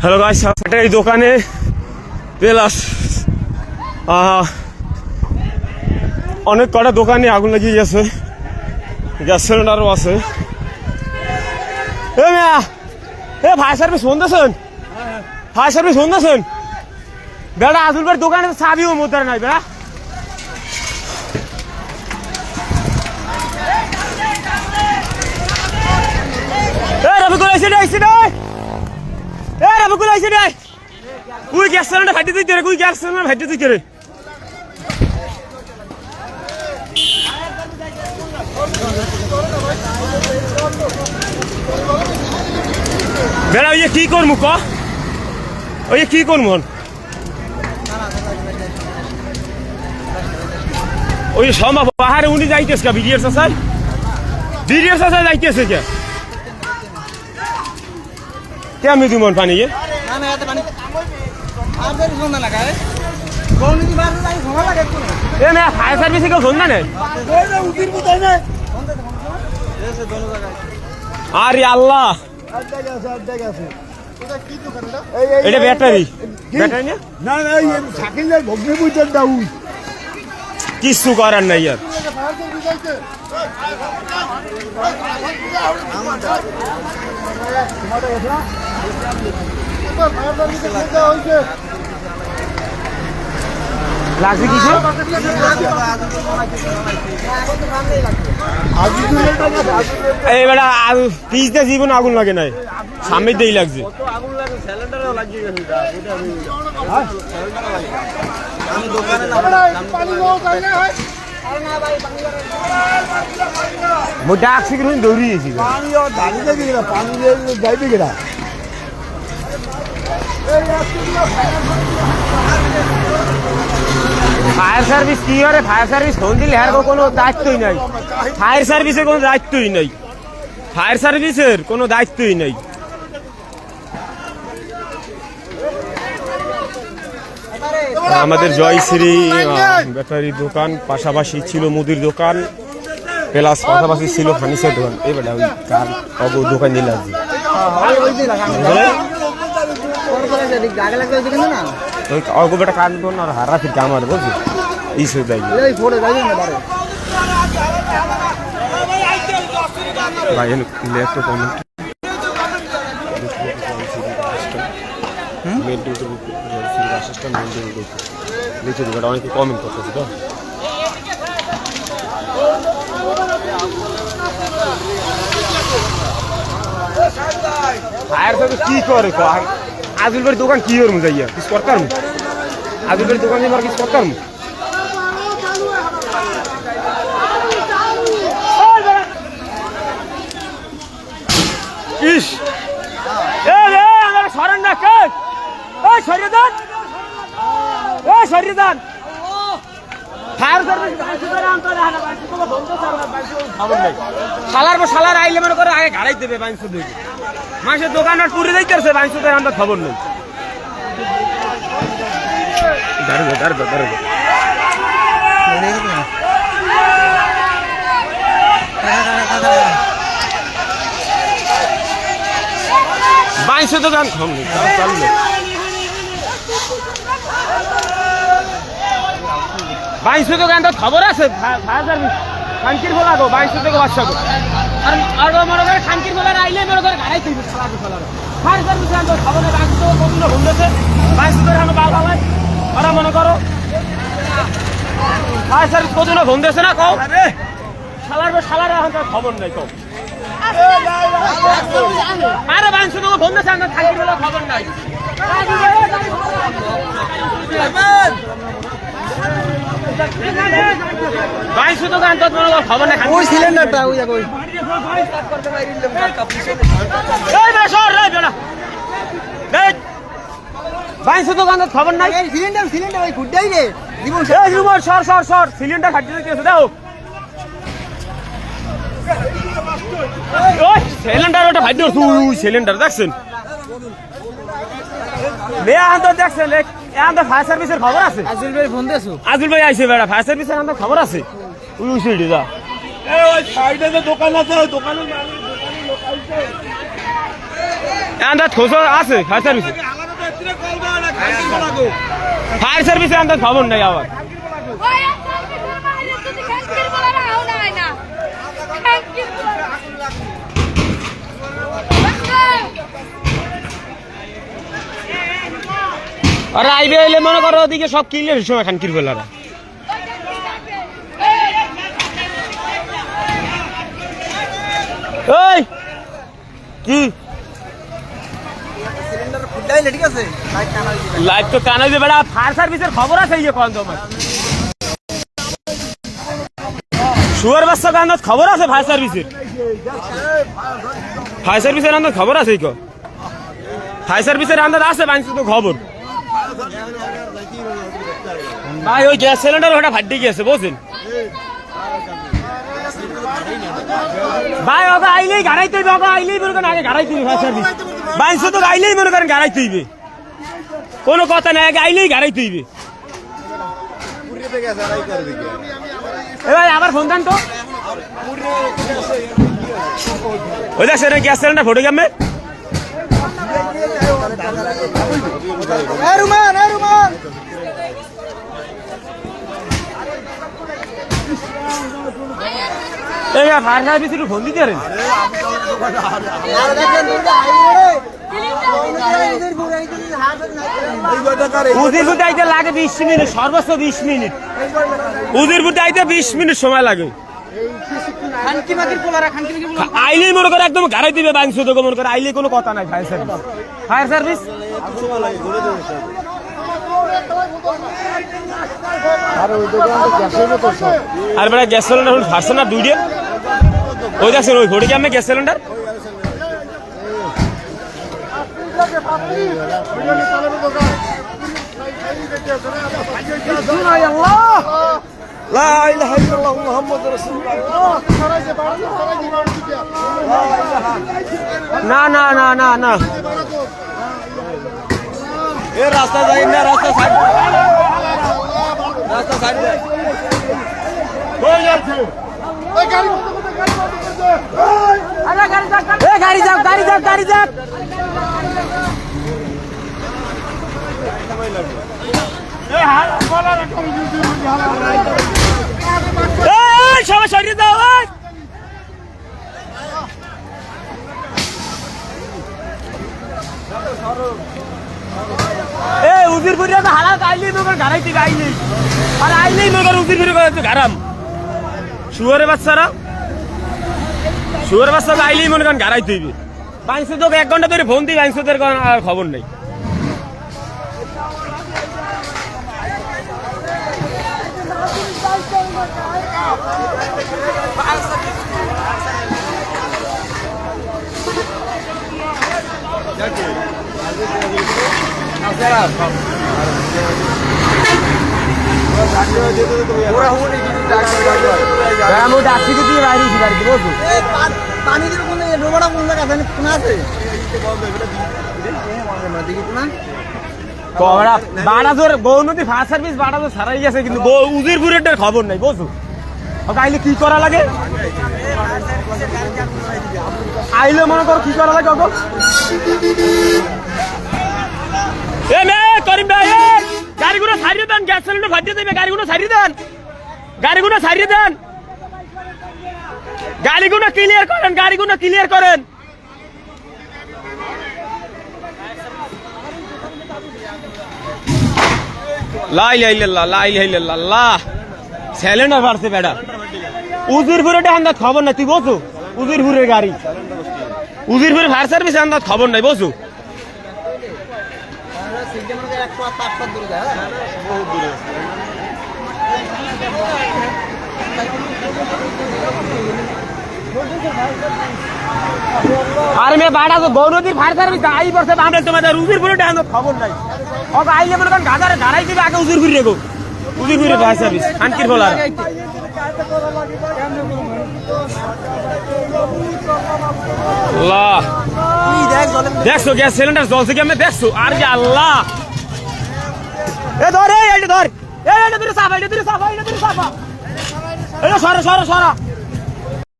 Hello guys, এই দোকানে plus অনেক কটা দোকানে আগুন লাগিয়ে গেছে, গ্যাস সিলিন্ডারও আছে। ফায়ার সার্ভিস ফোন দিয়েছেন? ফায়ার সার্ভিস ফোন দিয়েছেন? বেড়া আজুল ভাইয়ের দোকানে চাবিও মধ্যে নাই বেড়া। রবিকুল আইসি রবিকুল আইসি রে, কুই গ্যাস সিলিন্ডার ফাটি দিতে রে, কুই গ্যাস সিলিন্ডার ফাটি দিতে রে। বেড়া ওই কি করমু ক, ওই কি করমু? ওই সম্ভব পাহাড়ে উনি যাইতেছে কে? বিডিআর চাষায়, বিডিআর চাষায় যাইতেছে কে? কেমনি দিমন পানি? ফায়ার সার্ভিসে কেউ ফোন দেয়? আরে আল্লাহ, এটা ব্যাটারি, ব্যাটারি না কিছু করার নাই আর। লাগছে কিছু? এইবার পিসটা জীবন আগুন লাগে নাই, সামনের দিয়েই লাগছে। ডাকছি কিন্তু দৌড়িয়েছি ফায়ার সার্ভিস কি করে? ফায়ার সার্ভিস ফোন দিলে আর কোনো দায়িত্বই নাই, ফায়ার সার্ভিসের কোনো দায়িত্বই নাই, ফায়ার সার্ভিসের কোনো দায়িত্বই নাই। আমাদের জয়শ্রী ব্যাটারি দোকান, পাশাপাশি ছিল মুদির দোকান, প্লাস পাশাপাশি ছিল ফার্নিচার দোকান। এবার ওই দোকান দিয়ে লাগছে বেটা কান দোন আর হারা ফির আমার বুঝলি এই সব ভাই একটু কমেন্ট লিখে দিবে, অনেকে কমেন্ট করতেছে তো। ফায়ার সার্ভিস কি করে? আজুল ভাইয়ের দোকান কি করবো যাইয়া কিছু করতাম? আজুল ভাইয়ের দোকান দিয়ে কিছু করতাম? ইস সরেন না কে? সরিয়ে দেন, সরিয়ে দেন। ফায়ার সার্ভিস সালার আইলে মনে করে আগে গাড়াই দেবে বাইশ দেবে, মানুষের দোকান আর পুরে যাইতেছে বাইশের আমরা খবর নেই। বাইশের দোকান চালু বাইশো দোকান তো খবর আছে। ফায়ার সার্ভিস খানকির বলা গো বাইশো থেকে বাচ্চা গো আর মনে করে খানকির বলার আইলে মনে করে গাড়াই তুই ফায়ার সার্ভিস খবর নেই। বাইশো থেকে কতগুলো ঘুমতেছে, বাইশো থেকে এখন বাল ভালাই ওরা মনে করো ফায়ার সার্ভিস কতগুলো ঘুমতেছে না কও সালার এখন তো খবর নেই কও। আরে বাইশো থেকে ঘুমতেছে খানকির বলার খবর নাই। বাইশো দোকান তো খবর নাই, ওই সিলিন্ডারটা ওই ওই বাইশো দোকান খবর নাই। সিলিন্ডার সিলিন্ডার ওই খুঁটাই রে জীবন সর সিলিন্ডার খাটি দিয়েছে দাও। সিলিন্ডার ওটা ভাই সিলিন্ডার দেখছেন দেখছেন ফায়ার সার্ভিসের খবর আছে? আজুল ভাই ফোন দিয়েছো? আজুল ভাই আইসে বেড়া ফায়ার সার্ভিসের খবর আছে? দোকান আছে, দোকানের আন্দা খোঁজ আছে ফায়ার সার্ভিসে ফায়ার সার্ভিসে আন্দা খবর নাই আবার আর আইবে এলে মনে করো ওদিকে সব কিনলে সময় খানকির বেলারা ওই কি লাইভ তো টানাই দেবে ফায়ার সার্ভিসের খবর আছে ইয়ে কোন তোমার শুয়ার বাচ্চা কান্দাত খবর আছে ফায়ার সার্ভিসের আন্দাজ খবর আছে কো ফায়ার সার্ভিসের আন্দাজ আছে বাংলাদেশে তো খবর ভাই ওই গ্যাস সিলিন্ডার ওটা ফাটি গেছে বুঝছেন ভাই ওকে আইলেই গাড়াইতে হইবে ওকে আইলেই মনে করেন আগে গাড়াইতে হইবে ফায়ার সার্ভিস বাইশো তো আইলেই মনে করেন গাড়াইতে হইবে কোনো কথা নাই আগে আইলেই গাড়াইতে হইবে ভাই আবার ফোন দেন তো ওই দেখ সেটা গ্যাস সিলিন্ডার ফটো কেমন ফায়ার সার্ভিস একটু ফোন দিতে পারেন উজিরপুর আইতে লাগে 20 মিনিট সর্বোচ্চ 20 মিনিট উজিরপুর আইতে 20 মিনিট সময় লাগে আইলেই মনে করে একদম গাড়াই দিবে বাংশো তো মনে করে আইলে কোনো কথা নাই ফায়ার সার্ভিস আর বেড়া গ্যাস সিলিন্ডার ফারছে না দুইটা ওই দেখছেন ওই ঘড়ি আমি গ্যাস সিলিন্ডার না না না না না এ রাস্তা যাই না রাস্তা সাইড রাস্তা সাইড হয়ে যাচ্ছে ওই গাড়ি আরে গাড়ি যাক গাড়ি যাক এ হাল বলা রাখো এই সবাই সরিয়ে দাও এ উজিরপুরে তো হালাত আইলেই মগর গাড়াইতে আইলেই আর আইলেই মগর উজিরপুরে করে গারাম শুয়ারে বাচ্চারা শুয়ার বাচ্চা আইলেই মনে করেন গাড়াইতে হইবে বাইশো তো 1 ঘন্টা ধরে ফোন দিই বাইশোদের আর খবর নেই গৌনদী ফায়ার সার্ভিস বাড়া তো সারাই গেছে কিন্তু উজিরপুরের খবর নাই বুঝছো আইলে কি করা লাগে আইলে মনে করো কি করা লাগে করিম ভাই গাড়িগুলো সারিয়ে দেন গ্যাস সিলিন্ডার ফাটিয়ে দেবে গাড়িগুলো সারিয়ে দেন গাড়িগুলো ক্লিয়ার করেন লা ইলাহা ইল্লাল্লাহ সিলিন্ডার ফাটছে বেটা উজিরপুরে আন্দাজ খবর নাই তুই বসু উজিরপুরের গাড়ি উজিরপুরে ফায়ার সার্ভিস আন্দাজ খবর নাই বসু আর মে বাড়া তো গৌনদীর ফায়ার সার্ভিস আই পড়ছে আমরা তোমাদের উজিরপুরে খবর নাই ওকে আইলে মনে করেন গাজারে গাড়াই দিবে আগে উজিরপুরে রেগো উজিরপুরে ফায়ার সার্ভিস খানকির বলার আল্লাহ দেখছো গ্যাস সিলিন্ডার জ্বলছে কি আমি দেখছো আর কি আল্লাহ এ ধর এই ধর এই এটা তুই সাফা এটা সরা